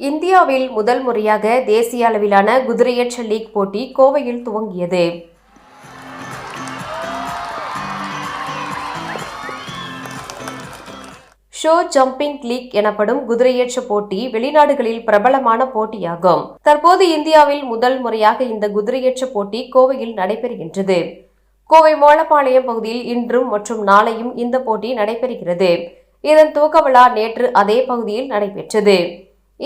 இந்தியாவில் முதல் முறையாக தேசிய அளவிலான குதிரையேற்ற லீக் போட்டி கோவையில் துவங்கியது. ஷோ ஜம்பிங் லீக் எனப்படும் குதிரையேற்ற போட்டி வெளிநாடுகளில் பிரபலமான போட்டியாகும். தற்போது இந்தியாவில் முதல் முறையாக இந்த குதிரையேற்ற போட்டி கோவையில் நடைபெறுகின்றது. கோவை மோலப்பாளையம் பகுதியில் இன்றும் மற்றும் நாளையும் இந்த போட்டி நடைபெறுகிறது. இதன் துவக்க விழா நேற்று அதே பகுதியில் நடைபெற்றது.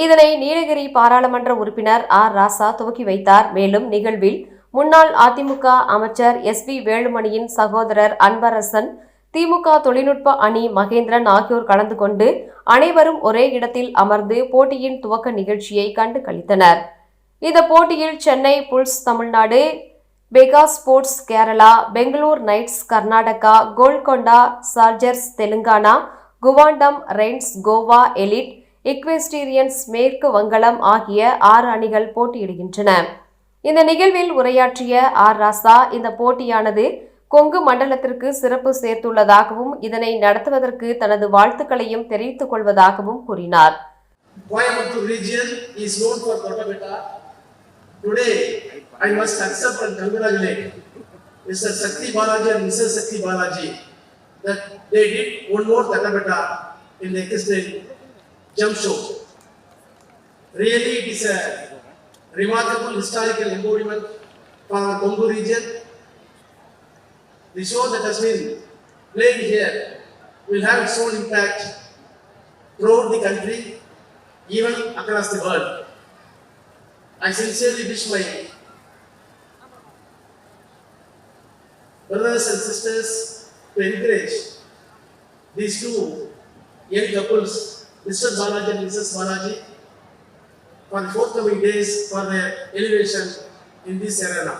இதனை நீலகிரி பாராளுமன்ற உறுப்பினர் ஆர். ராசா துவக்கி வைத்தார். மேலும் நிகழ்வில் முன்னாள் அதிமுக அமைச்சர் எஸ். வேலுமணியின் சகோதரர் அன்பரசன், திமுக தொழில்நுட்ப அணி மகேந்திரன் ஆகியோர் கலந்து கொண்டு அனைவரும் ஒரே இடத்தில் அமர்ந்து போட்டியின் துவக்க நிகழ்ச்சியை கண்டு களித்தனர். இந்த போட்டியில் சென்னை புல்ஸ் தமிழ்நாடு, பெகா Sports Kerala, Bangalore Knights Karnataka, Golconda Chargers Telangana, Quantum Reins Goa Elite, Equestrians மேற்கு வங்காளம் ஆகிய 6 அணிகள் போட்டியிடுகின்றன. இந்த நிகழ்வில் உரையாற்றிய ஆர். ராசா, இந்த போட்டியானது கொங்கு மண்டலத்திற்கு சிறப்பு சேர்த்துள்ளதாகவும் இதனை நடத்துவதற்கு தனது வாழ்த்துக்களையும் தெரிவித்துக் கொள்வதாகவும் கூறினார். Coimbatore region is known for Totabetta. Today, I must accept and congratulate Mr. Sakti Balaji and Mrs. Sakti Balaji that they did one more Totabetta in the equestrian jump show. Really, it is a remarkable historical embodiment for our Kongu region. The show that has been played here will have its own impact throughout the country, even across the world. I sincerely wish my brothers and sisters to encourage these two young couples, Mr. Balaji and Mrs. Balaji, for the forthcoming days for their elevation in this arena.